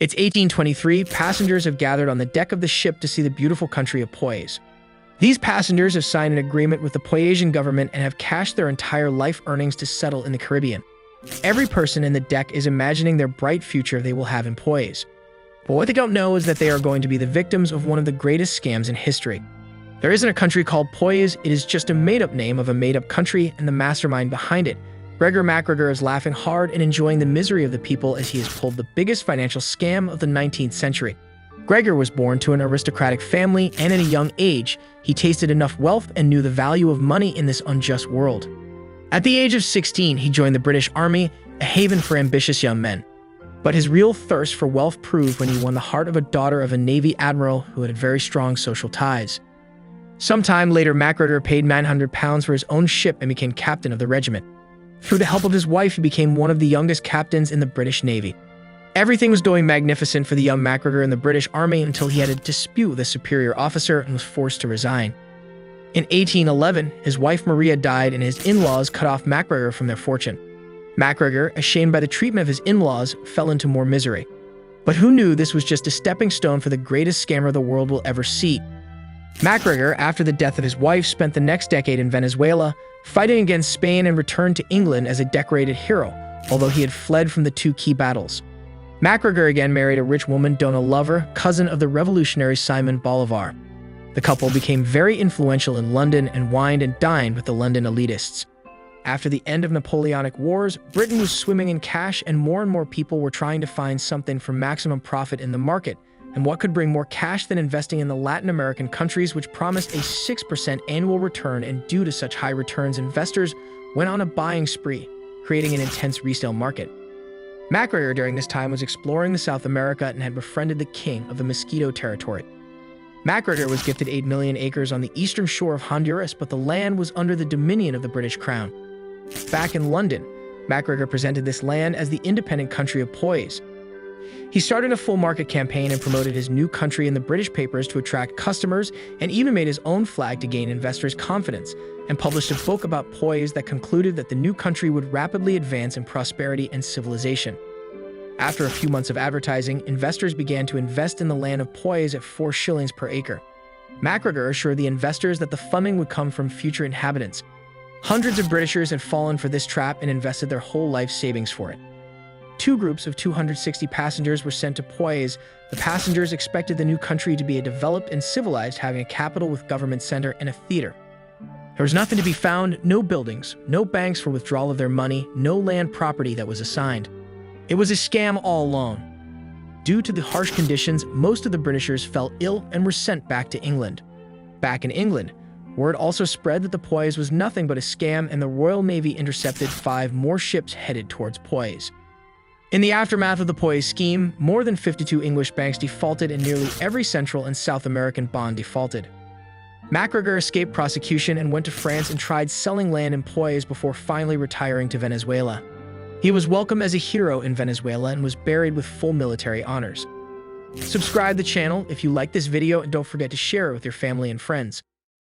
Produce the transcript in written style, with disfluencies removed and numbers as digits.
It's 1823, passengers have gathered on the deck of the ship to see the beautiful country of Poyais. These passengers have signed an agreement with the Poyasian government and have cashed their entire life earnings to settle in the Caribbean. Every person in the deck is imagining their bright future they will have in Poyais. But what they don't know is that they are going to be the victims of one of the greatest scams in history. There isn't a country called Poyais, it is just a made-up name of a made-up country, and the mastermind behind it, Gregor Macgregor, is laughing hard and enjoying the misery of the people as he has pulled the biggest financial scam of the 19th century. Gregor was born to an aristocratic family, and at a young age, he tasted enough wealth and knew the value of money in this unjust world. At the age of 16, he joined the British Army, a haven for ambitious young men. But his real thirst for wealth proved when he won the heart of a daughter of a Navy admiral who had very strong social ties. Sometime later, Macgregor paid £900 for his own ship and became captain of the regiment. Through the help of his wife, he became one of the youngest captains in the British Navy. Everything was going magnificent for the young Macgregor in the British Army until he had a dispute with a superior officer and was forced to resign. In 1811, his wife Maria died and his in-laws cut off Macgregor from their fortune. Macgregor, ashamed by the treatment of his in-laws, fell into more misery. But who knew this was just a stepping stone for the greatest scammer the world will ever see? Macgregor, after the death of his wife, spent the next decade in Venezuela, fighting against Spain, and returned to England as a decorated hero, although he had fled from the two key battles. Macgregor again married a rich woman, Donna Lover, cousin of the revolutionary Simon Bolivar. The couple became very influential in London and wined and dined with the London elitists. After the end of Napoleonic Wars, Britain was swimming in cash and more people were trying to find something for maximum profit in the market. And what could bring more cash than investing in the Latin American countries, which promised a 6% annual return, and due to such high returns, investors went on a buying spree, creating an intense resale market. Macgregor during this time was exploring the South America and had befriended the king of the Mosquito territory. Macgregor was gifted 8 million acres on the eastern shore of Honduras, but the land was under the dominion of the British Crown. Back in London, Macgregor presented this land as the independent country of Poyais. He started a full market campaign and promoted his new country in the British papers to attract customers, and even made his own flag to gain investors' confidence, and published a book about Poyais that concluded that the new country would rapidly advance in prosperity and civilization. After a few months of advertising, investors began to invest in the land of Poyais at 4 shillings per acre. Macgregor assured the investors that the funding would come from future inhabitants. Hundreds of Britishers had fallen for this trap and invested their whole life savings for it. 2 groups of 260 passengers were sent to Poyais. The passengers expected the new country to be a developed and civilized, having a capital with government center and a theater. There was nothing to be found, no buildings, no banks for withdrawal of their money, no land property that was assigned. It was a scam all along. Due to the harsh conditions, most of the Britishers fell ill and were sent back to England. Back in England, word also spread that the Poyais was nothing but a scam, and the Royal Navy intercepted 5 more ships headed towards Poyais. In the aftermath of the Poyais scheme, more than 52 English banks defaulted and nearly every Central and South American bond defaulted. Macgregor escaped prosecution and went to France and tried selling land in Poyais before finally retiring to Venezuela. He was welcomed as a hero in Venezuela and was buried with full military honors. Subscribe to the channel if you like this video, and don't forget to share it with your family and friends.